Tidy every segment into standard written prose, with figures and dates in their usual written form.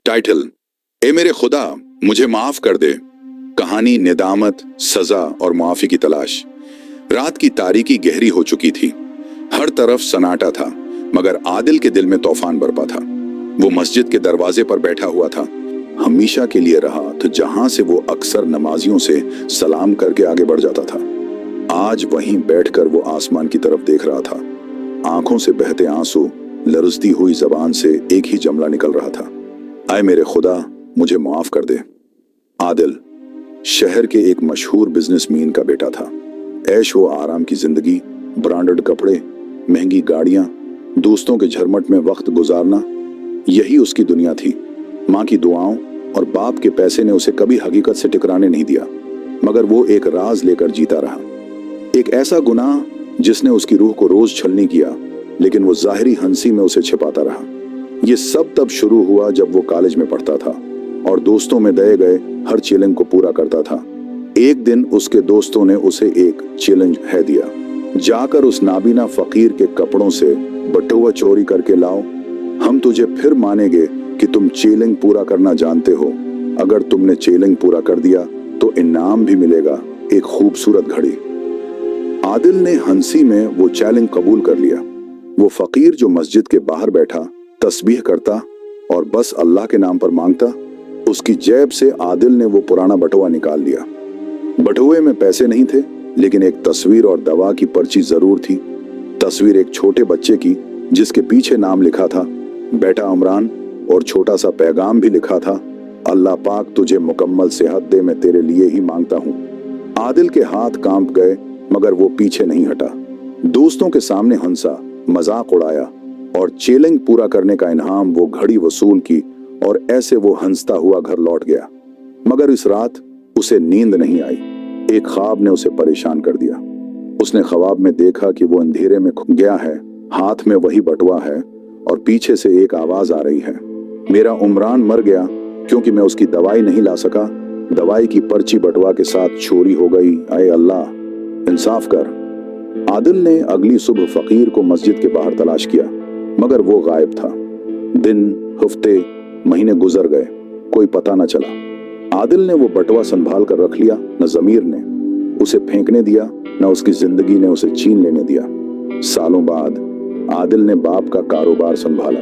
Title, ए मेरे खुदा मुझे माफ कर दे। कहानी निदामत, सजा और माफी की तलाश। रात की तारीकी गहरी हो चुकी थी। हर तरफ सन्नाटा था, मगर आदिल के दिल में तूफान बरपा था। वो मस्जिद के दरवाजे पर बैठा हुआ था, हमेशा के लिए रहा तो जहां से वो अक्सर नमाजियों से सलाम करके आगे बढ़ जाता था। आज वहीं बैठकर वो आसमान की तरफ देख रहा था। आंखों से बहते आंसू, लरजती हुई जबान से एक ही जुमला निकल रहा था, आए मेरे खुदा मुझे माफ कर दे। आदिल शहर के एक मशहूर बिजनेसमैन का बेटा था। ऐश व आराम की जिंदगी, ब्रांडेड कपड़े, महंगी गाड़ियां, दोस्तों के झरमट में वक्त गुजारना, यही उसकी दुनिया थी। माँ की दुआओं और बाप के पैसे ने उसे कभी हकीकत से टकराने नहीं दिया, मगर वो एक राज लेकर जीता रहा। एक ऐसा गुनाह जिसने उसकी रूह को रोज छलनी किया, लेकिन वो जाहिरी हंसी में उसे छिपाता रहा। ये सब तब शुरू हुआ जब वो कॉलेज में पढ़ता था और दोस्तों में दिए गए हर चैलेंज को पूरा करता था। एक दिन उसके दोस्तों ने उसे एक चैलेंज है दिया, जाकर उस नाबीना फकीर के कपड़ों से बटुआ चोरी करके लाओ, हम तुझे फिर मानेंगे कि तुम चैलेंज पूरा करना जानते हो। अगर तुमने चैलेंज पूरा कर दिया तो इनाम भी मिलेगा, एक खूबसूरत घड़ी। आदिल ने हंसी में वो चैलेंज कबूल कर लिया। वो फकीर जो मस्जिद के बाहर बैठा तस्बीह करता और बस अल्लाह के नाम पर मांगता, उसकी जेब से आदिल ने वो पुराना बटुआ निकाल लिया। बटुए में पैसे नहीं थे, लेकिन एक तस्वीर और दवा की पर्ची जरूर थी। तस्वीर एक छोटे बच्चे की जिसके पीछे नाम लिखा था बेटा इमरान, और छोटा सा पैगाम भी लिखा था, अल्लाह पाक तुझे मुकम्मल सेहत दे, मैं तेरे लिए ही मांगता हूँ। आदिल के हाथ कांप गए, मगर वो पीछे नहीं हटा। दोस्तों के सामने हंसा, मजाक उड़ाया और चैलेंज पूरा करने का इनाम वो घड़ी वसूल की, और ऐसे वो हंसता हुआ घर लौट गया। मगर इस रात उसे नींद नहीं आई। एक ख्वाब ने उसे परेशान कर दिया। उसने ख्वाब में देखा कि वो अंधेरे में खो गया है, हाथ में वही बटुआ है और पीछे से एक आवाज आ रही है, मेरा उमरान मर गया क्योंकि मैं उसकी दवाई नहीं ला सका। दवाई की पर्ची बटुआ के साथ चोरी हो गई, आए अल्लाह इंसाफ कर। आदिल ने अगली सुबह फकीर को मस्जिद के बाहर तलाश किया, मगर वो गायब था। दिन, हफ्ते, महीने गुजर गए, कोई पता न चला। आदिल ने वो बटुआ संभाल कर रख लिया, न जमीर ने उसे फेंकने दिया, न उसकी जिंदगी ने उसे छीन लेने दिया। सालों बाद आदिल ने बाप का कारोबार संभाला।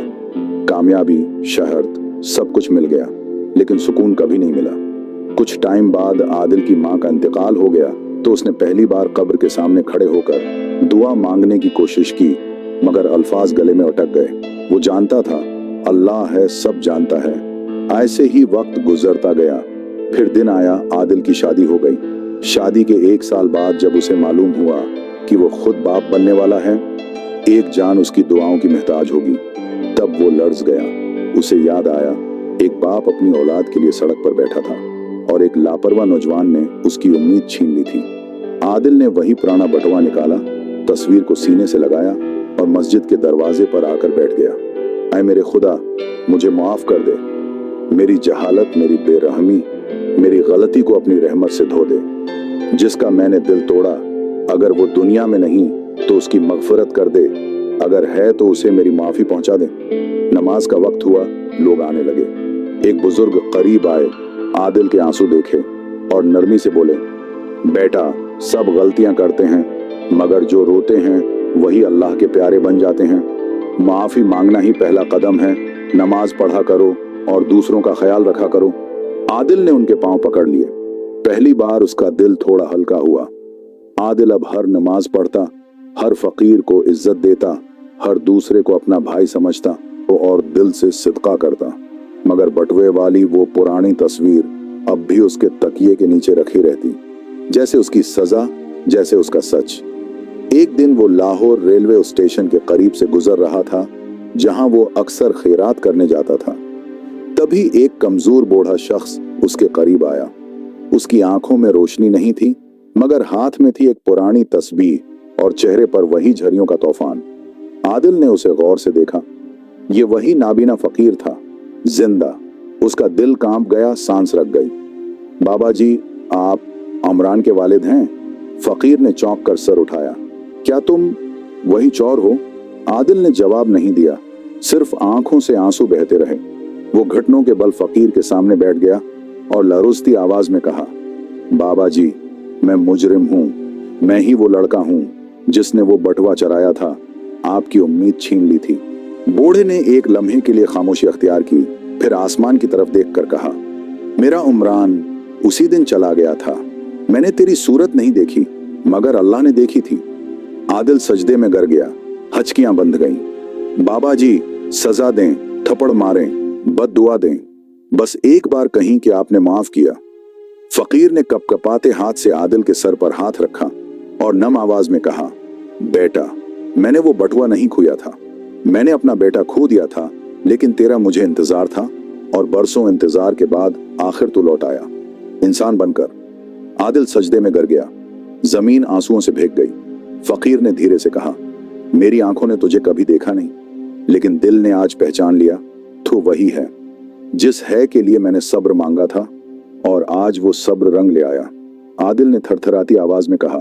कामयाबी, शहरत, सब कुछ मिल गया, लेकिन सुकून कभी नहीं मिला। कुछ टाइम बाद आदिल की माँ का इंतकाल हो गया, तो उसने पहली बार कब्र के सामने खड़े होकर दुआ मांगने की कोशिश की, मगर अल्फाज गले में अटक गए। वो जानता था अल्लाह है, सब जानता है। ऐसे ही वक्त गुजरता गया। फिर दिन आया, आदिल की शादी हो गई। शादी के 1 साल बाद जब उसे मालूम हुआ कि वो खुद बाप बनने वाला है, एक जान उसकी दुआओं की मोहताज होगी, तब वो लर्ज गया। उसे याद आया एक बाप अपनी औलाद के लिए सड़क पर बैठा था और एक लापरवाह नौजवान ने उसकी उम्मीद छीन ली थी। आदिल ने वही पुराना बटुआ निकाला, तस्वीर को सीने से लगाया और मस्जिद के दरवाजे पर आकर बैठ गया। ऐ मेरे खुदा मुझे माफ कर दे, मेरी जहालत, मेरी बेरहमी, मेरी गलती को अपनी रहमत से धो दे। जिसका मैंने दिल तोड़ा, अगर वो दुनिया में नहीं तो उसकी मगफरत कर दे, अगर है तो उसे मेरी माफी पहुंचा दे। नमाज का वक्त हुआ, लोग आने लगे। एक बुजुर्ग करीब आए, आदिल के आंसू देखे और नरमी से बोले, बेटा सब गलतियां करते हैं, मगर जो रोते हैं वही अल्लाह के प्यारे बन जाते हैं। माफी मांगना ही पहला कदम है। नमाज पढ़ा करो और दूसरों का ख्याल रखा करो। आदिल ने उनके पांव पकड़ लिए। पहली बार उसका दिल थोड़ा हल्का हुआ। आदिल अब हर नमाज पढ़ता, हर फकीर को इज्जत देता, हर दूसरे को अपना भाई समझता और दिल से सिदका करता। मगर बटुए वाली वो पुरानी तस्वीर अब भी उसके तकिए के नीचे रखी रहती, जैसे उसकी सजा, जैसे उसका सच। एक दिन वो लाहौर रेलवे स्टेशन के करीब से गुजर रहा था, जहां वो अक्सर खैरात करने जाता था। तभी एक कमजोर बूढ़ा शख्स उसके करीब आया। उसकी आंखों में रोशनी नहीं थी, मगर हाथ में थी एक पुरानी तस्बीह और चेहरे पर वही झरियों का तूफान। आदिल ने उसे गौर से देखा। ये वही नाबीना फकीर था, जिंदा। उसका दिल कांप गया, सांस रख गई। बाबा जी, आप इमरान के वालिद हैं? फकीर ने चौंक कर सर उठाया। क्या तुम वही चौर हो? आदिल ने जवाब नहीं दिया, सिर्फ आंखों से आंसू बहते रहे। वो घुटनों के बल फकीर के सामने बैठ गया और लरुस्ती आवाज में कहा, बाबा जी, मैं मुजरिम हूं। मैं ही वो लड़का हूं जिसने वो बटुआ चराया था, आपकी उम्मीद छीन ली थी। बूढ़े ने एक लम्हे के लिए खामोशी अख्तियार की, फिर आसमान की तरफ देखकर कहा, मेरा उमरान उसी दिन चला गया था। मैंने तेरी सूरत नहीं देखी मगर अल्लाह ने देखी थी। आदिल सजदे में गिर गया, हचकियां बंध गईं। बाबा जी, सजा दें, थप्पड़ मारें, बद्दुआ दें, बस एक बार कहीं कि आपने माफ किया। फकीर ने कपकपाते हाथ से आदिल के सर पर हाथ रखा और नम आवाज में कहा, बेटा, मैंने वो बटुआ नहीं खोया था। मैंने अपना बेटा खो दिया था, लेकिन तेरा मुझे इंतजार था और बरसों इंतजार के बाद आखिर तू लौट आया, इंसान बनकर। आदिल सजदे में गिर गया, जमीन आंसुओं से भीग गई। फकीर ने धीरे से कहा, मेरी आंखों ने तुझे कभी देखा नहीं, लेकिन दिल ने आज पहचान लिया, तू वही है जिस है के लिए मैंने सब्र मांगा था और आज वो सब्र रंग ले आया। आदिल ने थरथराती आवाज में कहा,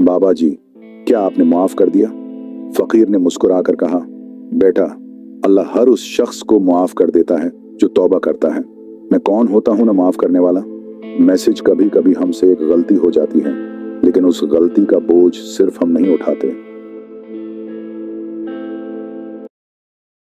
बाबा जी, क्या आपने माफ कर दिया? फकीर ने मुस्कुराकर कहा, बेटा, अल्लाह हर उस शख्स को माफ कर देता है जो तौबा करता है। मैं कौन होता हूं ना माफ करने वाला। मैसेज कभी कभी हमसे एक गलती हो जाती है, लेकिन उस गलती का बोझ सिर्फ हम नहीं उठाते,